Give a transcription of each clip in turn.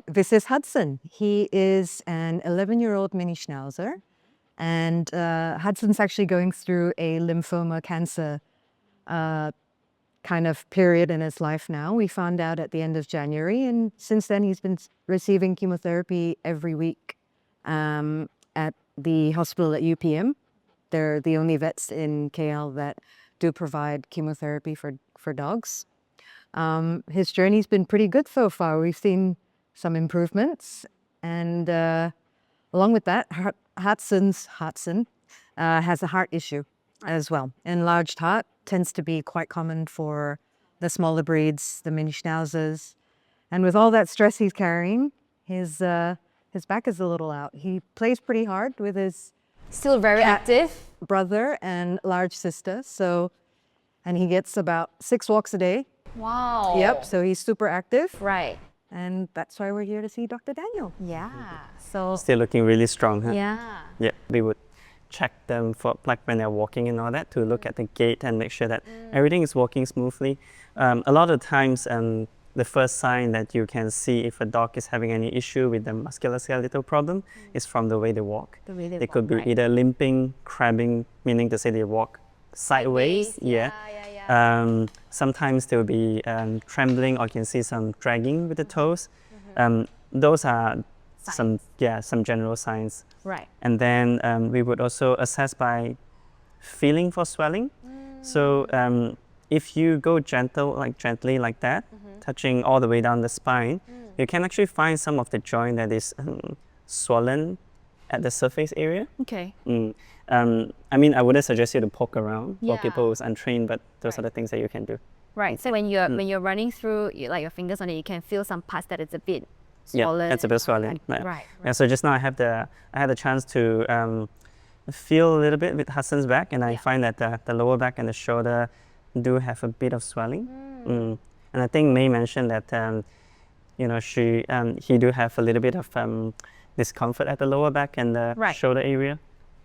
And this is Hudson. He is an 11-year-old mini schnauzer. And Hudson's actually going through a lymphoma cancer kind of period in his life now. We found out at the end of January. And since then, he's been receiving chemotherapy every week at the hospital at UPM. They're the only vets in KL that do provide chemotherapy for dogs. His journey's been pretty good so far. We've seen some improvements. And along with that, Hudson has a heart issue as well. Enlarged heart tends to be quite common for the smaller breeds, the mini schnauzers. And with all that stress he's carrying, his back is a little out. He plays pretty hard with his Still very active. brother and large sister. And he gets about 6 walks a day. Wow. Yep, so he's super active. Right. And that's why we're here to see Dr. Daniel. Yeah. So Still looking really strong, huh? yeah. Yeah, we would check them for like when they're walking and all that to look at the gait and make sure that everything is walking smoothly. A lot of times, the first sign that you can see if a dog is having any issue with the musculoskeletal problem is from the way they walk. The way they They walk, could be right. either limping, crabbing, meaning to say they walk sideways. Yeah. Sometimes they'll be trembling, or you can see some dragging with the toes. Those are some general signs. Right. And then we would also assess by feeling for swelling. So if you go gently like that, touching all the way down the spine, you can actually find some of the joint that is swollen at the surface area. Okay. I mean, I wouldn't suggest you to poke around for Yeah. people who's untrained, but those are the things that you can do. Right. So when you're running through, like your fingers on it, you can feel some parts that it's a bit swollen. Yeah, it's a bit swollen. Right. Yeah, so just now I had the chance to feel a little bit with Hudson's back, and I find that the lower back and the shoulder do have a bit of swelling. And I think May mentioned that he do have a little bit of discomfort at the lower back and the shoulder area.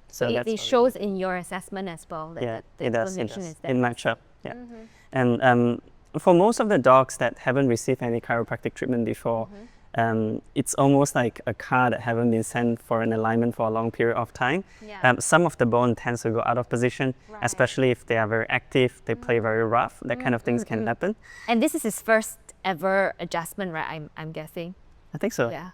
So it shows in your assessment as well. That the it does. inflammation is there. It match up. Yeah. And for most of the dogs that haven't received any chiropractic treatment before, it's almost like a car that haven't been sent for an alignment for a long period of time. Yeah. Some of the bone tends to go out of position, especially if they are very active, they play very rough, that kind of things can happen. And this is his first ever adjustment, right? I'm guessing. I think so. Yeah.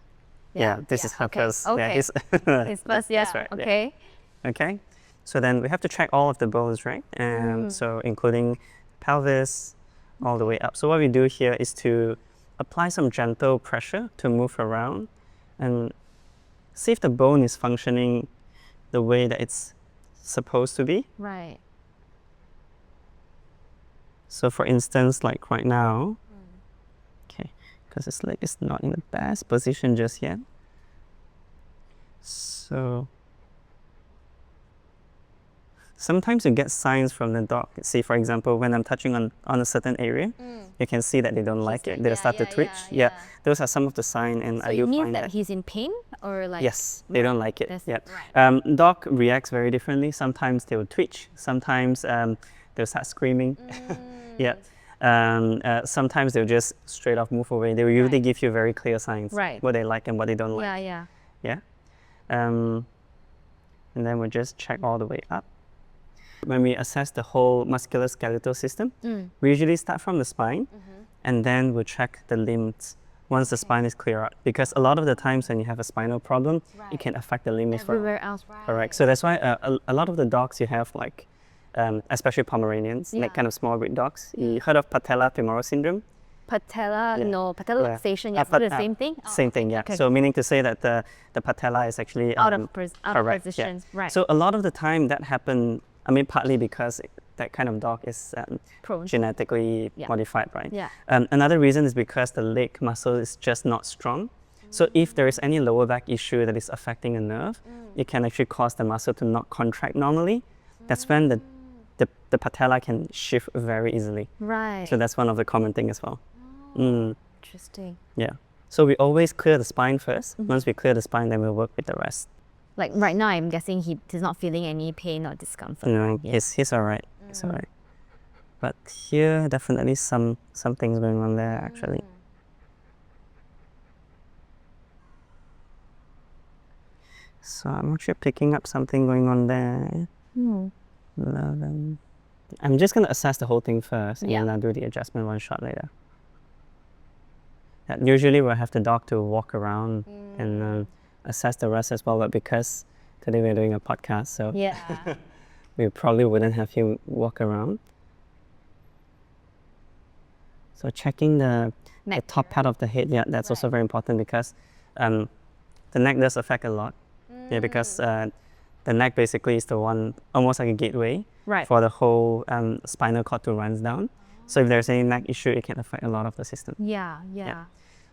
Yeah, this is her first. Okay. Yeah, His first, yeah. That's right, yeah. Okay. Okay, so then we have to check all of the bones, right? And so including pelvis all the way up. So what we do here is to apply some gentle pressure to move around and see if the bone is functioning the way that it's supposed to be. Right. So for instance, like right now, okay, because his leg is not in the best position just yet. So sometimes you get signs from the dog. See, for example, when I'm touching on a certain area, you can see that they don't like it. They start to twitch. Yeah, those are some of the signs, and So I it do means find that that. he's in pain, or like Yes, they don't like it. That's- Yeah. right. Dog reacts very differently. Sometimes they will twitch. Sometimes they'll start screaming. Yeah. Sometimes they'll just straight off move away. They will usually give you very clear signs what they like and what they don't like. Yeah. Yeah. And then we'll just check all the way up. When we assess the whole musculoskeletal system, we usually start from the spine, and then we'll check the limbs once the spine is clear out. Because a lot of the times when you have a spinal problem, it can affect the limb as well. Everywhere else, right? Correct. So that's why a lot of the dogs you have, like, especially Pomeranians, like kind of small breed dogs. You heard of patella femoral syndrome? Patella, no, patella luxation, Yeah, is it the same thing? Same thing, yeah. Okay. So meaning to say that the patella is actually out of correct, position, yeah. right? So a lot of the time that happen, I mean, partly because that kind of dog is Prone. genetically modified, right? Yeah. Another reason is because the leg muscle is just not strong. So if there is any lower back issue that is affecting a nerve, it can actually cause the muscle to not contract normally. That's when the patella can shift very easily. Right. So that's one of the common things as well. Interesting. Yeah. So we always clear the spine first. Once we clear the spine, then we'll work with the rest. Like right now, I'm guessing he's not feeling any pain or discomfort. No, Yeah. he's all right. He's all right. But here, definitely some things going on there actually. So I'm actually picking up something going on there. 11. I'm just going to assess the whole thing first, and Yeah. then I'll do the adjustment one shot later. Usually we'll have the dog to walk around and assess the rest as well, but because today we're doing a podcast, so Yeah. we probably wouldn't have him walk around. So checking the top part of the head, yeah, that's also very important because the neck does affect a lot. Yeah, because the neck basically is the one, almost like a gateway for the whole spinal cord to run down. So if there's any neck issue, it can affect a lot of the system. Yeah.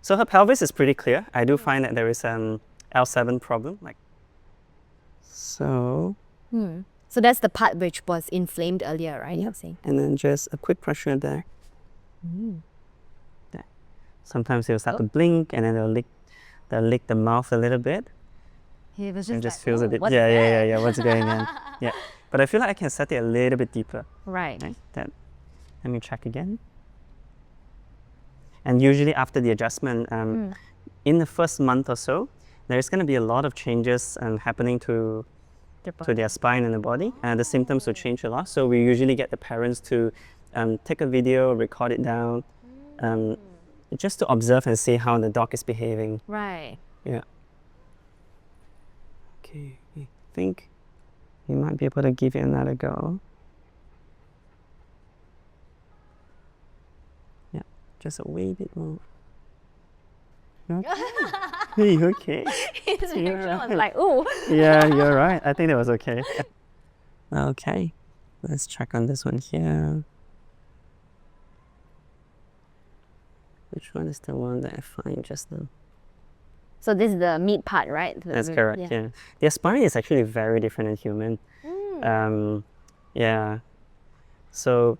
So her pelvis is pretty clear. I do find that there is an L7 problem. So So that's the part which was inflamed earlier, right? You're saying. and then just a quick pressure there. There. Sometimes they'll start to blink and then they'll lick the mouth a little bit. He was And just just feels a bit, what's yeah, what's going on. Yeah, but I feel like I can set it a little bit deeper. Right. Let me check again. And usually after the adjustment, in the first month or so, there's going to be a lot of changes happening to their spine and the body. The symptoms will change a lot. So we usually get the parents to take a video, record it down, just to observe and see how the dog is behaving. Right. Yeah. Okay, I think we might be able to give it another go. Yeah, just a wee bit more. Okay. Hey, you okay? His reaction was like, ooh. Yeah, you're right. I think that was okay. Okay, let's check on this one here. Which one is the one that I find just now? So this is the meat part, right? That's correct, yeah. Their spine is actually very different in human. Yeah. So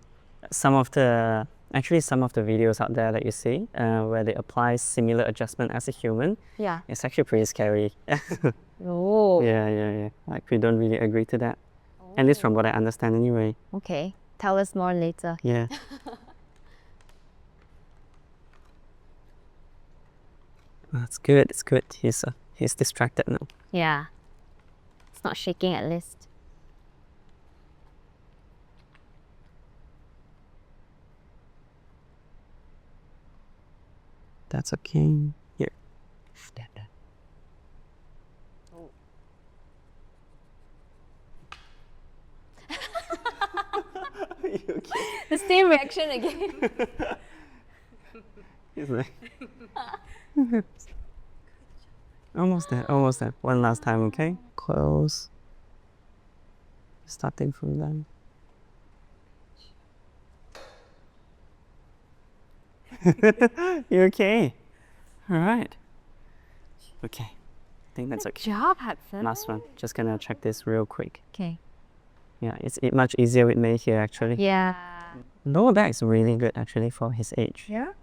some of the videos out there that you see where they apply similar adjustment as a human, it's actually pretty scary. Oh. Yeah. Like we don't really agree to that. At least from what I understand anyway. Okay. Tell us more later. Yeah. That's good, it's good. He's distracted now. Yeah. It's not shaking at least. That's okay. Here. Stand there. Are you okay? The same reaction again. He's like... Almost there, almost there. One last time, okay? Close. Starting from there. You okay? All right. Okay. I think that's okay. Good job, Hudson. Last one. Just gonna check this real quick. Okay. Yeah, it's much easier with me here actually. Yeah. Lower back is really good actually for his age. Yeah?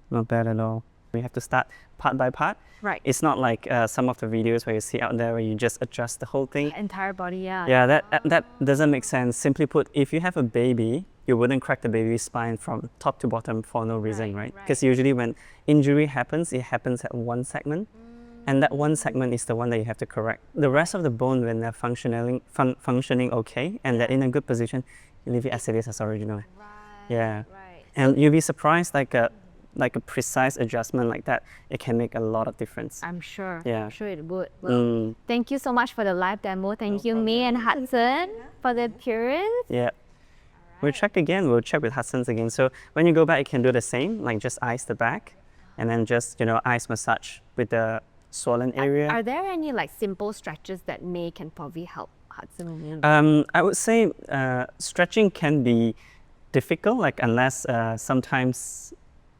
Not bad at all. We have to start part by part. Right. It's not like some of the videos where you see out there where you just adjust the whole thing. Entire body, yeah. Yeah, that doesn't make sense. Simply put, if you have a baby, you wouldn't crack the baby's spine from top to bottom for no reason, right? Because usually when injury happens, it happens at one segment. And that one segment is the one that you have to correct. The rest of the bone, when they're functioning okay and they're in a good position, you leave it as it is as original. Right. Yeah. Right. And you'll be surprised, like a precise adjustment like that, it can make a lot of difference. I'm sure. Yeah. I'm sure it would. Well, thank you so much for the live demo. Thank you, me and Hudson, for the appearance. Yeah. We'll check again. We'll check with Hudson's again. So when you go back, you can do the same, like just ice the back and then just, ice massage with the swollen area. Are there any like simple stretches that can probably help Hudson? I would say stretching can be difficult, like unless sometimes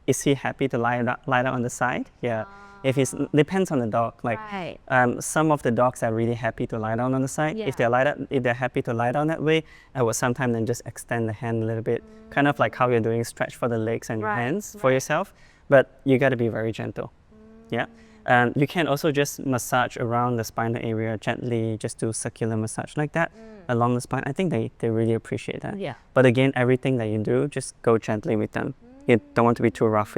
is he happy to lie down on the side? Yeah. If it's depends on the dog. Like some of the dogs are really happy to lie down on the side. Yeah. If they're happy to lie down that way, I would sometimes then just extend the hand a little bit, kind of like how you're doing stretch for the legs and your hands for yourself. But you got to be very gentle. Yeah. You can also just massage around the spinal area gently, just do circular massage like that along the spine. I think they really appreciate that. Yeah. But again, everything that you do, just go gently with them. You don't want to be too rough.